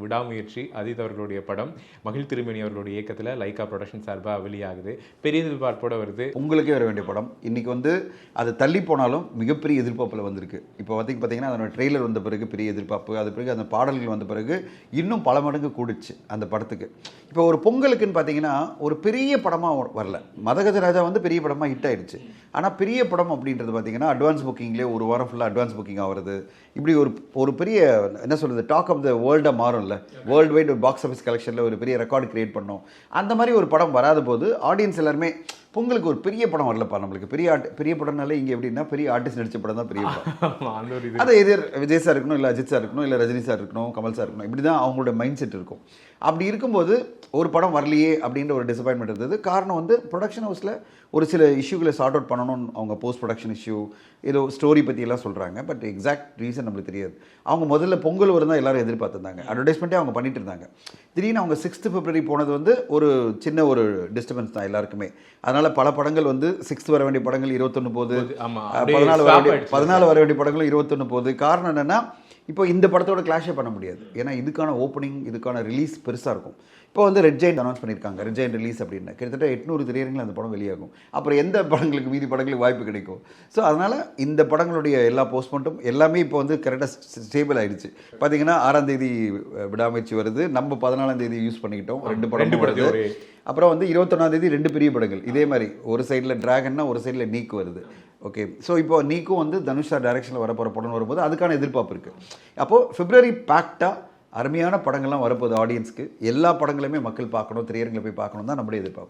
விடாமுயற்சி அஜித் அவர்களுடைய படம் மகிழ் திருமணி அவர்களுடைய இயக்கத்தில் லைக்கா ப்ரொடக்ஷன் சார்பாக வெளியாகுது. பெரிய எதிர்பார்ப்போட வருது. உங்களுக்கே வர வேண்டிய படம் இன்னைக்கு வந்து அது தள்ளி போனாலும் மிகப்பெரிய எதிர்பார்ப்பில் வந்திருக்கு. இப்போ பார்த்தீங்கன்னா அதோட ட்ரெய்லர் வந்த பிறகு பெரிய எதிர்பார்ப்பு, அது பிறகு அந்த பாடல்கள் வந்த பிறகு இன்னும் பல மடங்கு கூடுச்சு அந்த படத்துக்கு. இப்போ ஒரு பொங்கலுக்குன்னு பார்த்தீங்கன்னா ஒரு பெரிய படமாக வரல. மதகஜராஜா வந்து பெரிய படமாக ஹிட் ஆயிடுச்சு. ஆனால் பெரிய படம் அப்படின்றது பார்த்தீங்கன்னா அட்வான்ஸ் புக்கிங்லேயே ஒரு வாரம் ஃபுல்லாக அட்வான்ஸ் புக்கிங் ஆகிறது. இப்படி ஒரு பெரிய என்ன சொல்கிறது டாக் ஆஃப் த வேர்ல்டாக மாறும்ல. வேர்ல்டு வைட் ஒரு பாக்ஸ் ஆஃபீஸ் கலெக்ஷனில் ஒரு பெரிய ரெக்கார்டு கிரியேட் பண்ணோம். அந்த மாதிரி ஒரு படம் வராத போது ஆடியன்ஸ் எல்லாருமே பொங்கலுக்கு ஒரு பெரிய படம் வரலப்பா, நம்மளுக்கு பெரிய படம்னாலே இங்கே எப்படின்னா பெரிய ஆர்டிஸ்ட் நடித்த படம் தான் பெரிய படம். அது எதிர் விஜய் சார் இருக்கணும், இல்லை அஜித் சார் இருக்கணும், இல்லை ரஜினி சார் இருக்கணும், கமல் சார் இருக்கணும். இப்படி தான் அவங்களோட மைண்ட் செட் இருக்கும். அப்படி இருக்கும்போது ஒரு படம் வரலையே அப்படின்ற ஒரு டிசப்பாயின்மெண்ட் இருந்தது. காரணம் வந்து ப்ரொடக்ஷன் ஹவுஸில் ஒரு சில இஷ்யூகளை சார்ட் அவுட் பண்ணணும்னு அவங்க போஸ்ட் ப்ரொடக்ஷன் இஷ்யூ ஏதோ ஸ்டோரி பற்றியெல்லாம் சொல்கிறாங்க. பட் எக்ஸாக்ட் ரீசன் நம்மளுக்கு தெரியாது. அவங்க முதல்ல பொங்கல் வரும் தான் எல்லாரும் எதிர்பார்த்துருந்தாங்க. அட்வர்டைஸ்மெண்ட்டே அவங்க பண்ணிட்டு இருந்தாங்க. திடீர்னு அவங்க 6th February போனது வந்து ஒரு சின்ன ஒரு டிஸ்டர்பன்ஸ் தான் எல்லாருக்குமே. அதனால் பல படங்கள் வந்து 6th வர வேண்டிய படங்கள் 21 போகுது, 14 வர வேண்டிய படங்கள் 21 போகுது. காரணம் என்னென்னா இப்போ இந்த படத்தோட கிளாஷே பண்ண முடியாது. ஏன்னா இதுக்கான ஓப்பனிங், இதுக்கான ரிலீஸ் பெருசாக இருக்கும். இப்போ வந்து ரெட் ஜெயண்ட் அனௌன்ஸ் பண்ணியிருக்காங்க. ரெட் ஜெயண்ட் ரிலீஸ் அப்படின்னு கிட்டத்தட்ட 800 திரையரங்கில் அந்த படம் வெளியாகும். அப்புறம் எந்த படங்களுக்கு மீதி படங்களுக்கு வாய்ப்பு கிடைக்கும்? ஸோ அதனால் இந்த படங்களுடைய எல்லா போஸ்ட்மெண்ட்டும் எல்லாமே இப்போ வந்து கரெக்டாக ஸ்டேபிள் ஆகிடுச்சு. பார்த்தீங்கன்னா 6ஆம் தேதி விடாமுயற்சி வருது. நம்ம 14ஆம் தேதி யூஸ் பண்ணிக்கிட்டோம். 2 படம் வருது. அப்புறம் வந்து 21ஆம் தேதி 2 பெரிய படங்கள். இதே மாதிரி ஒரு சைடில் டிராகன்னா ஒரு சைடில் நீக்கு வருது. ஓகே, ஸோ இப்போ நீக்கும் வந்து தனுஷ் சார் டைரக்ஷனில் வரப்போகிற படம் வரும்போது அதுக்கான எதிர்பார்ப்பு இருக்குது. அப்போது February பேக்டாக அருமையான படங்கள்லாம் வரப்போகுது. ஆடியன்ஸ்க்கு எல்லா படங்களுமே மக்கள் பார்க்கணும், திரையரங்கில் போய் பார்க்கணும் தான் நம்மளுடைய எதிர்பார்ப்பு.